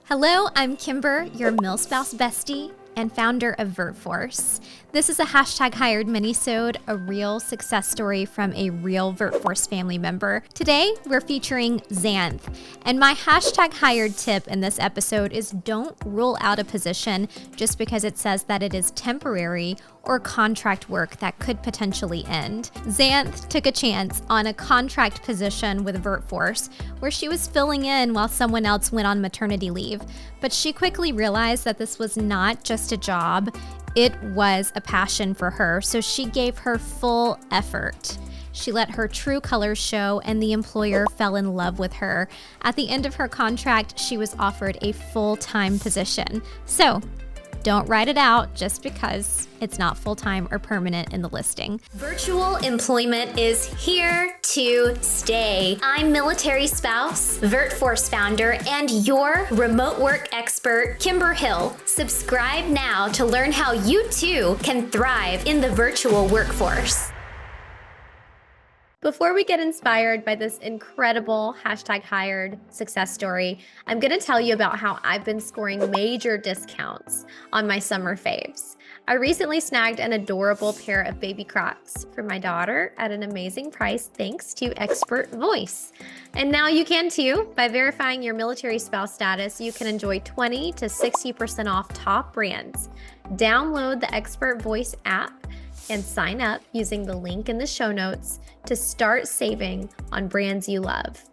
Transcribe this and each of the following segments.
Hello, I'm Kimber, your Milspouse bestie and founder of VirtForce. This is a #hired minisode, a real success story from a real VirtForce family member. Today, we're featuring Xanthe, and my #hired tip in this episode is don't rule out a position just because it says that it is temporary or contract work that could potentially end. Xanthe took a chance on a contract position with VirtForce where she was filling in while someone else went on maternity leave, but she quickly realized that this was not just a job, it was a passion for her, so she gave her full effort. She let her true colors show, and the employer fell in love with her. At the end of her contract, she was offered a full-time position. So, don't write it out just because it's not full-time or permanent in the listing. Virtual employment is here to stay. I'm military spouse, VirtForce founder, and your remote work expert, Kimber Hill. Subscribe now to learn how you too can thrive in the virtual workforce. Before we get inspired by this incredible #hired success story, I'm going to tell you about how I've been scoring major discounts on my summer faves. I recently snagged an adorable pair of baby Crocs for my daughter at an amazing price thanks to 𝗥𝗡𝗿. And now you can too. By verifying your military spouse status, you can enjoy 20 to 60% off top brands. Download the 𝗥𝗡𝗿 app and sign up using the link in the show notes to start saving on brands you love.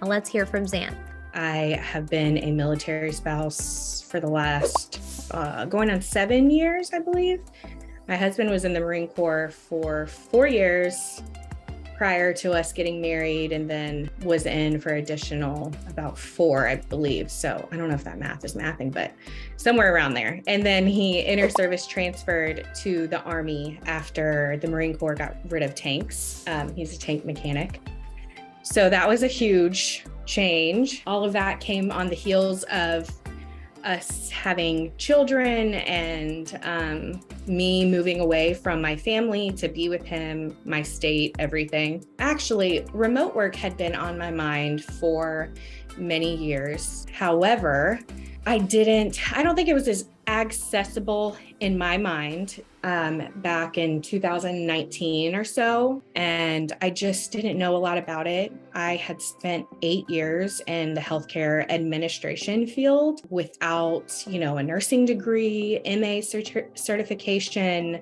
Now let's hear from Xanthe. I have been a military spouse for the last going on 7 years, I believe. My husband was in the Marine Corps for 4 years prior to us getting married, and then was in for additional about 4, I believe. So I don't know if that math is mathing, but somewhere around there. And then he inter-service transferred to the Army after the Marine Corps got rid of tanks. He's a tank mechanic. So that was a huge change. All of that came on the heels of us having children and me moving away from my family to be with him, my state, everything. Actually, remote work had been on my mind for many years. However, I don't think it was as accessible in my mind back in 2019 or so, and I just didn't know a lot about it. I had spent 8 years in the healthcare administration field without, a nursing degree, MA certification,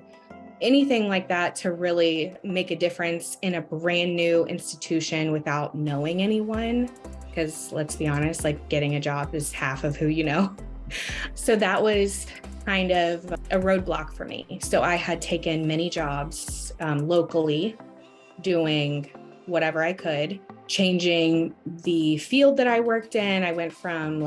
anything like that to really make a difference in a brand new institution without knowing anyone. Because let's be honest, getting a job is half of who you know. So that was kind of a roadblock for me. So I had taken many jobs locally, doing whatever I could, changing the field that I worked in. I went from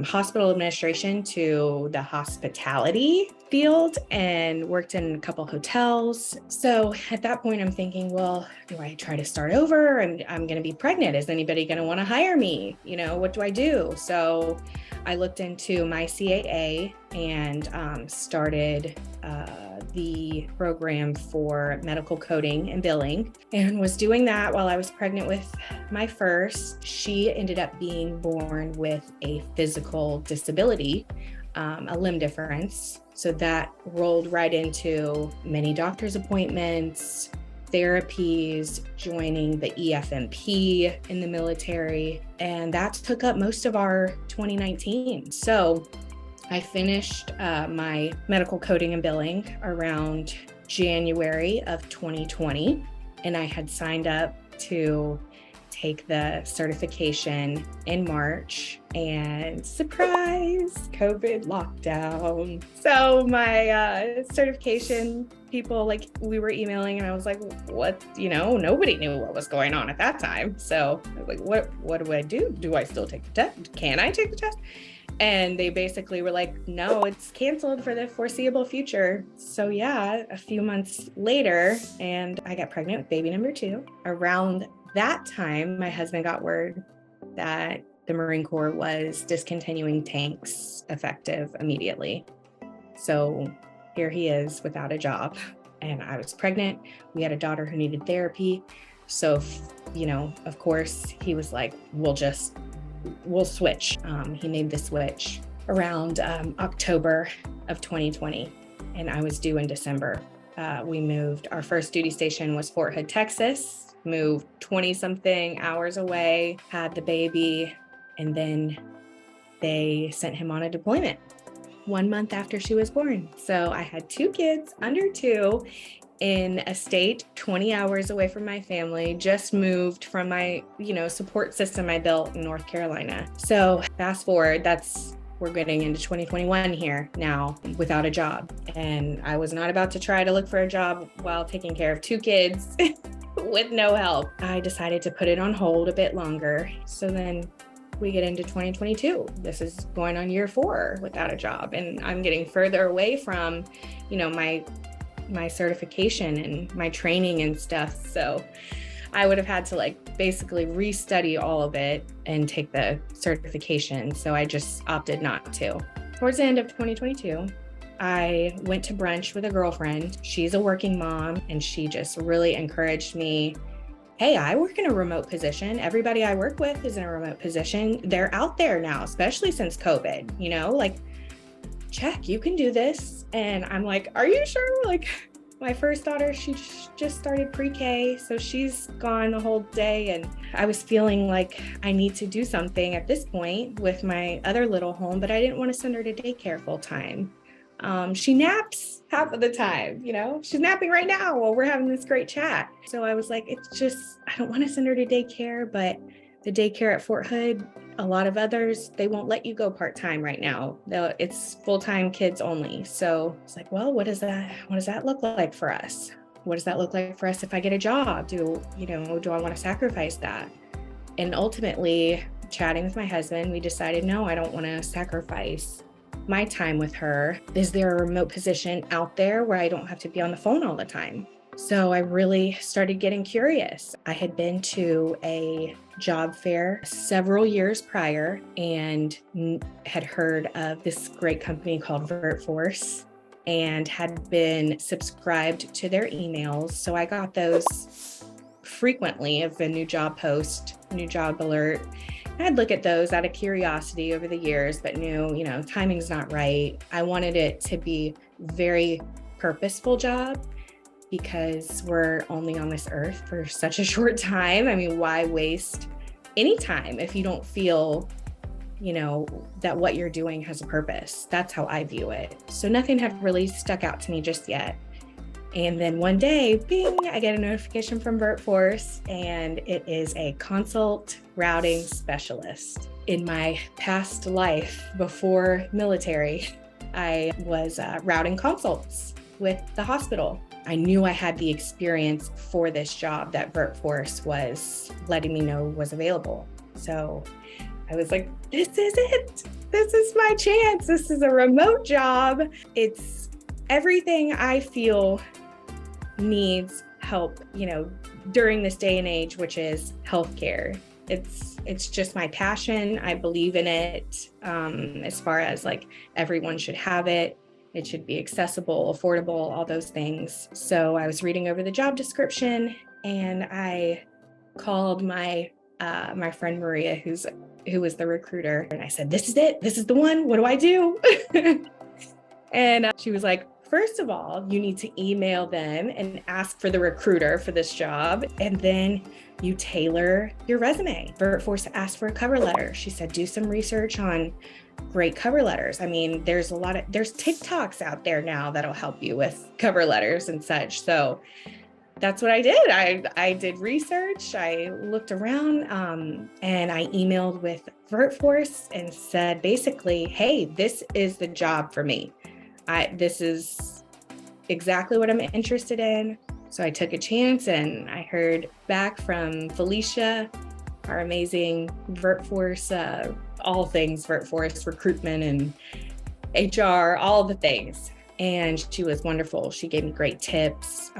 hospital administration to the hospitality field and worked in a couple hotels. So at that point, I'm thinking, well, do I try to start over? And I'm going to be pregnant. Is anybody going to want to hire me? What do I do? So I looked into 𝗫𝗍 and started the program for medical coding and billing, and was doing that while I was pregnant with my first. She ended up being born with a physical disability, a limb difference. So that rolled right into many doctor's appointments, therapies, joining the EFMP in the military, and that took up most of our 2019. So I finished my medical coding and billing around January of 2020, and I had signed up to take the certification in March, and surprise, COVID lockdown. So my certification people, we were emailing, and I was like, what, nobody knew what was going on at that time. So I was like, what do I do? Do I still take the test? Can I take the test? And they basically were like, no, it's canceled for the foreseeable future. So yeah, a few months later, and I got pregnant with baby number 2. Around that time, my husband got word that the Marine Corps was discontinuing tanks effective immediately. So here he is without a job, and I was pregnant. We had a daughter who needed therapy. So, of course, he was like, we'll just we'll switch. He made the switch around October of 2020, and I was due in December. We moved. Our first duty station was Fort Hood, Texas, moved 20-something hours away, had the baby, and then they sent him on a deployment 1 month after she was born. So I had 2 kids under 2 in a state 20 hours away from my family, just moved from my, support system I built in North Carolina. So fast forward, we're getting into 2021 here now without a job. And I was not about to try to look for a job while taking care of 2 kids with no help. I decided to put it on hold a bit longer. So then we get into 2022. This is going on year 4 without a job. And I'm getting further away from, my certification and my training and stuff. So I would have had to basically restudy all of it and take the certification. So I just opted not to. Towards the end of 2022, I went to brunch with a girlfriend. She's a working mom, and she just really encouraged me. Hey, I work in a remote position. Everybody I work with is in a remote position. They're out there now, especially since COVID, check, you can do this. And I'm like, are you sure? My first daughter, she just started pre-K, so she's gone the whole day. And I was feeling like I need to do something at this point with my other little home, but I didn't want to send her to daycare full time. She naps half of the time, she's napping right now while we're having this great chat. So I was like, I don't want to send her to daycare, but the daycare at Fort Hood, a lot of others, they won't let you go part-time right now. It's full-time kids only. So it's like, well, what does that look like for us? What does that look like for us if I get a job? Do I want to sacrifice that? And ultimately, chatting with my husband, we decided, no, I don't want to sacrifice my time with her. Is there a remote position out there where I don't have to be on the phone all the time? So I really started getting curious. I had been to a job fair several years prior and had heard of this great company called VirtForce and had been subscribed to their emails. So I got those frequently of a new job post, new job alert. I'd look at those out of curiosity over the years, but knew, timing's not right. I wanted it to be very purposeful job, because we're only on this earth for such a short time. I mean, why waste any time if you don't feel, that what you're doing has a purpose? That's how I view it. So nothing had really stuck out to me just yet. And then one day, bing, I get a notification from VirtForce, and it is a consult routing specialist. In my past life before military, I was routing consults with the hospital. I knew I had the experience for this job that VirtForce was letting me know was available. So I was like, this is it. This is my chance. This is a remote job. It's everything I feel needs help, during this day and age, which is healthcare. It's just my passion. I believe in it. As far as everyone should have it. It should be accessible, affordable, all those things. So I was reading over the job description, and I called my friend Maria, who was the recruiter, and I said, "This is it. This is the one. What do I do?" And she was like, "First of all, you need to email them and ask for the recruiter for this job, and then you tailor your resume." VirtForce asked for a cover letter. She said, "Do some research on great cover letters." I mean, there's TikToks out there now that'll help you with cover letters and such. So that's what I did. I did research. I looked around, and I emailed with VirtForce and said, basically, hey, this is the job for me. This is exactly what I'm interested in. So I took a chance, and I heard back from Felicia, our amazing VirtForce, all things VirtForce, recruitment and HR, all the things. And she was wonderful. She gave me great tips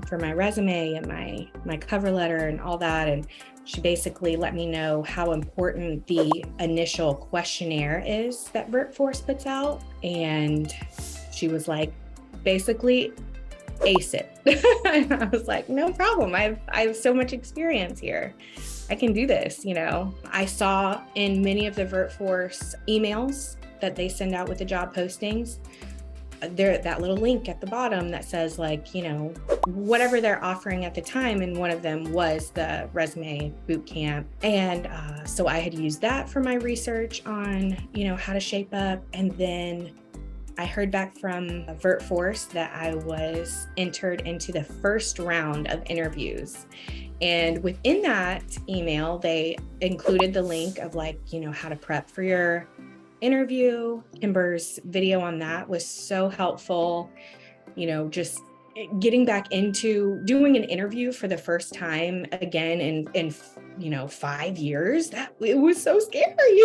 for my resume and my cover letter and all that. And she basically let me know how important the initial questionnaire is that VirtForce puts out. And she was like, basically, ace it. And I was like, no problem. I have so much experience here. I can do this, I saw in many of the VirtForce emails that they send out with the job postings, that little link at the bottom that says whatever they're offering at the time. And one of them was the resume boot camp. And so I had used that for my research on, how to shape up. And then I heard back from VirtForce that I was entered into the first round of interviews. And within that email, they included the link of how to prep for your interview. Kimber's video on that was so helpful, just getting back into doing an interview for the first time again in 5 years. That it was so scary.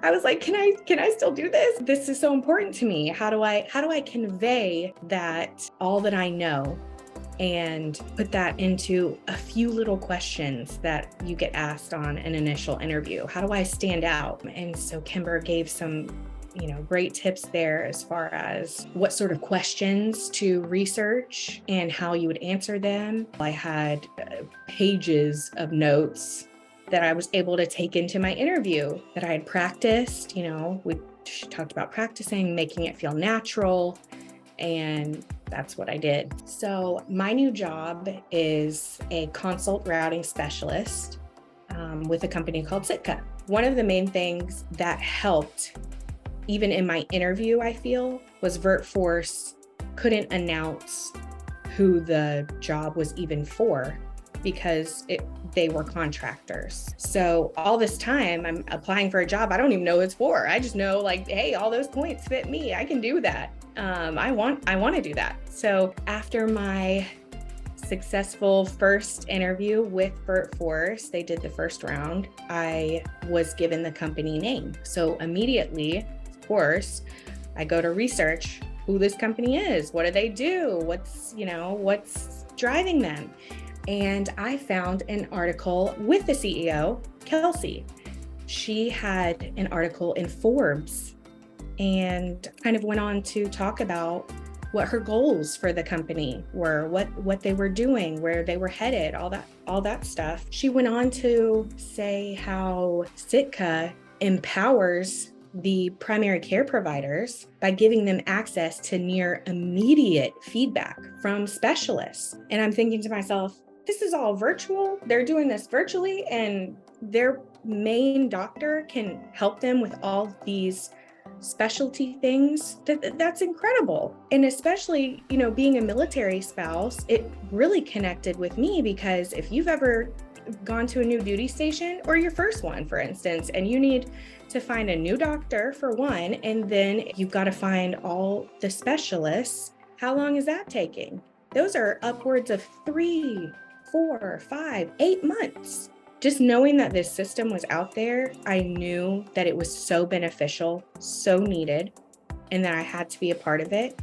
I was like, can I still do this? This is so important to me. How do I convey that all that I know and put that into a few little questions that you get asked on an initial interview? How do I stand out? And so Kimber gave some, great tips there as far as what sort of questions to research and how you would answer them. I had pages of notes that I was able to take into my interview that I had practiced. We talked about practicing, making it feel natural, and that's what I did. So my new job is a consult routing specialist with a company called 𝗪𝗂𝗃. One of the main things that helped, even in my interview, I feel, was VirtForce couldn't announce who the job was even for because they were contractors. So all this time I'm applying for a job, I don't even know who it's for. I just know hey, all those points fit me. I can do that. I want to do that. So after my successful first interview with VirtForce, they did the first round, I was given the company name. So immediately, of course, I go to research who this company is. What do they do? What's driving them? And I found an article with the CEO, 𝗂𝗀𝗄𝗁. She had an article in Forbes and kind of went on to talk about what her goals for the company were, what they were doing, where they were headed, all that stuff. She went on to say how 𝗪𝗂𝗃 empowers the primary care providers by giving them access to near immediate feedback from specialists. And I'm thinking to myself, this is all virtual. They're doing this virtually, and their main doctor can help them with all these specialty things. That's incredible. And especially, being a military spouse, it really connected with me, because if you've ever gone to a new duty station, or your first one, for instance, and you need to find a new doctor for one, and then you've got to find all the specialists, how long is that taking? Those are upwards of 3, 4, 5, 8 months. Just knowing that this system was out there, I knew that it was so beneficial, so needed, and that I had to be a part of it.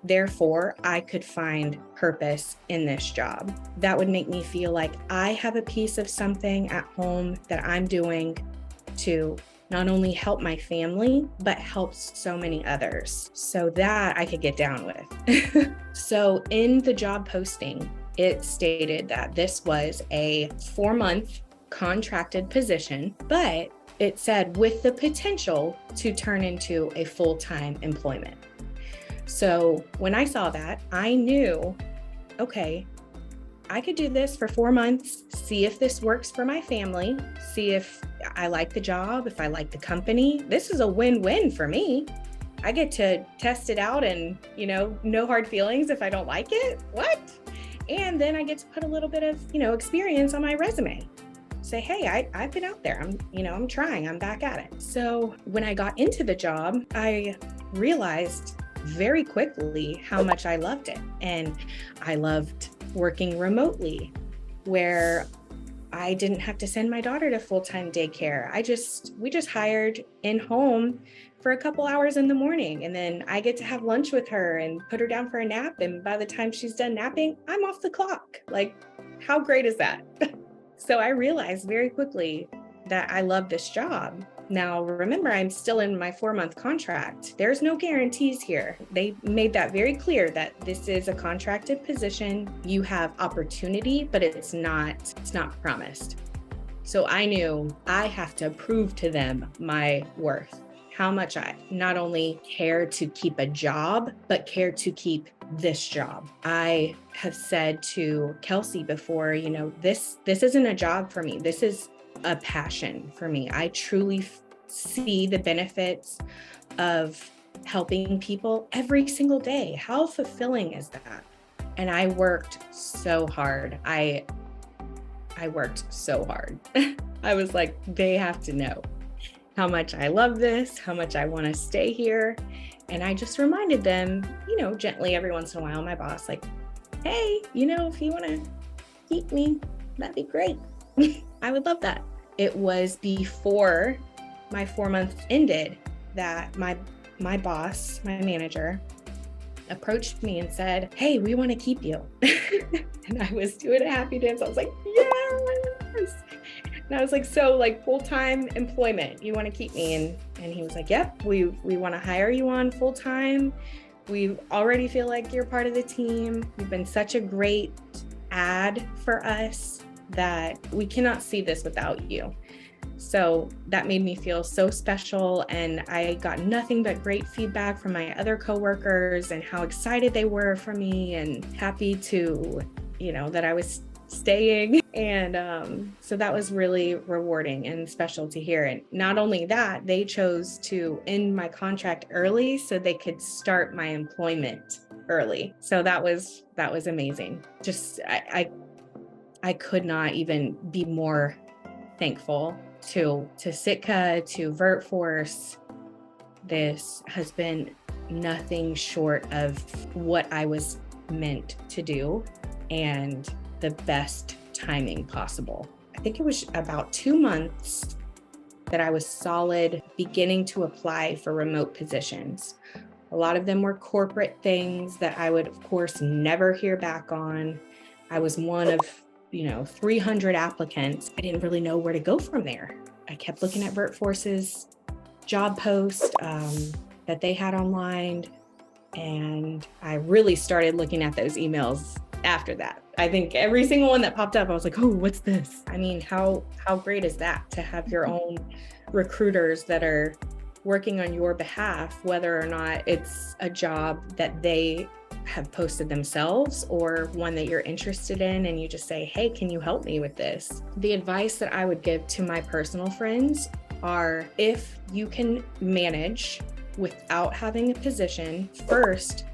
Therefore, I could find purpose in this job. That would make me feel like I have a piece of something at home that I'm doing to not only help my family, but helps so many others. So that I could get down with. So in the job posting, it stated that this was a 4-month contracted position, but it said with the potential to turn into a full-time employment. So when I saw that, I knew, okay, I could do this for 4 months, see if this works for my family, see if I like the job, if I like the company. This is a win-win for me. I get to test it out and, no hard feelings if I don't like it. What? And then I get to put a little bit of, experience on my resume. Say, hey, I've been out there. I'm trying, I'm back at it. So when I got into the job, I realized very quickly how much I loved it. And I loved working remotely, where I didn't have to send my daughter to full-time daycare. We just hired in-home for a couple hours in the morning, and then I get to have lunch with her and put her down for a nap. And by the time she's done napping, I'm off the clock. Like, how great is that? So I realized very quickly that I love this job. Now, remember, I'm still in my 4-month contract. There's no guarantees here. They made that very clear that this is a contracted position. You have opportunity, but it's not promised. So I knew I have to prove to them my worth, how much I not only care to keep a job, but care to keep this job. I have said to 𝗂𝗄𝗃 before, this isn't a job for me. This is a passion for me. I truly see the benefits of helping people every single day. How fulfilling is that? And I worked so hard. I worked so hard. I was like, they have to know how much I love this, how much I want to stay here. And I just reminded them, gently every once in a while, my boss, like, hey, if you want to keep me, that'd be great. I would love that. It was before my 4 months ended that my boss, my manager, approached me and said, hey, we want to keep you. And I was doing a happy dance. I was like, yes. And I was like, so like full-time employment, you want to keep me? And he was like, yep, we want to hire you on full-time. We already feel like you're part of the team. You've been such a great add for us that we cannot see this without you. So that made me feel so special. And I got nothing but great feedback from my other coworkers and how excited they were for me and happy to, that I was staying. And so that was really rewarding and special to hear. And not only that, they chose to end my contract early so they could start my employment early. So that was amazing. Just, I could not even be more thankful to 𝗪𝗂𝗃, to VirtForce. This has been nothing short of what I was meant to do and the best timing possible. I think it was about 2 months that I was solid beginning to apply for remote positions. A lot of them were corporate things that I would, of course, never hear back on. I was one of 300 applicants. I didn't really know where to go from there. I kept looking at VirtForce's job post that they had online, and I really started looking at those emails after that. I think every single one that popped up, I was like, oh, what's this? I mean, how great is that to have your own recruiters that are working on your behalf, whether or not it's a job that they have posted themselves or one that you're interested in, and you just say, hey, can you help me with this? The advice that I would give to my personal friends are, if you can manage without having a position, first,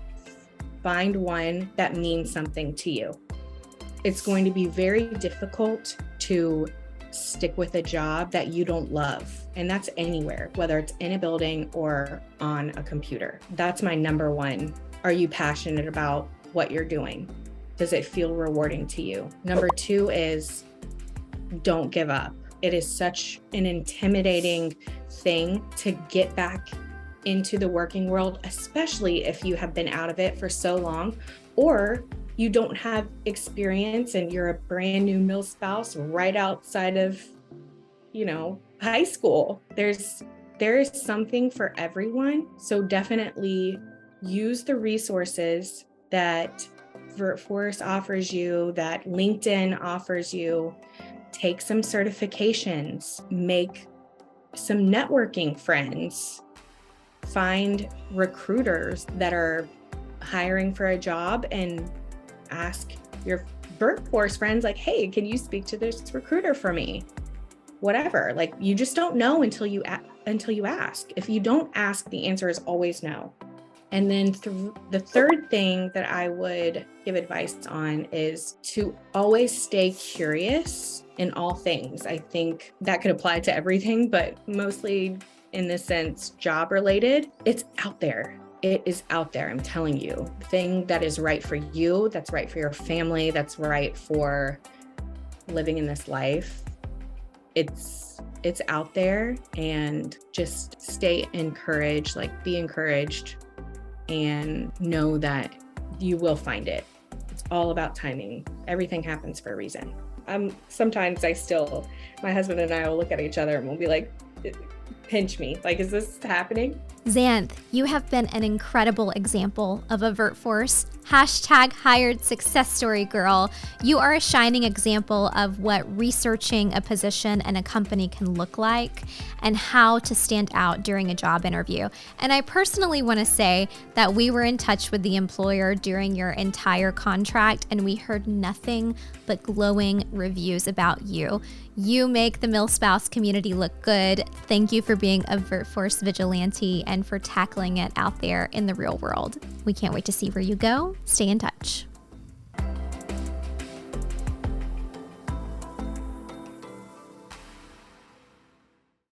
find one that means something to you. It's going to be very difficult to stick with a job that you don't love. And that's anywhere, whether it's in a building or on a computer. That's my number one. Are you passionate about what you're doing? Does it feel rewarding to you? Number two is, don't give up. It is such an intimidating thing to get back into the working world, especially if you have been out of it for so long, or you don't have experience and you're a brand new Milspouse right outside of, high school. There is something for everyone. So definitely use the resources that VirtForce offers you, that LinkedIn offers you. Take some certifications, make some networking friends, find recruiters that are hiring for a job and ask your VirtForce friends, like, hey, can you speak to this recruiter for me? Whatever. Like, you just don't know until you ask. If you don't ask, the answer is always no. And then the third thing that I would give advice on is to always stay curious in all things. I think that could apply to everything, but mostly in this sense, job related. It's out there. It is out there. I'm telling you, the thing that is right for you, that's right for your family, that's right for living in this life. It's out there, and just stay encouraged, like be encouraged, and know that you will find it. It's all about timing. Everything happens for a reason. Sometimes my husband and I will look at each other and we'll be like, pinch me. Like, is this happening? Xanthe, you have been an incredible example of a VirtForce #hired success story girl. You are a shining example of what researching a position and a company can look like and how to stand out during a job interview. And I personally want to say that we were in touch with the employer during your entire contract and we heard nothing but glowing reviews about you. You make the Milspouse community look good. Thank you for being a VirtForce vigilante and for tackling it out there in the real world. We can't wait to see where you go. Stay in touch.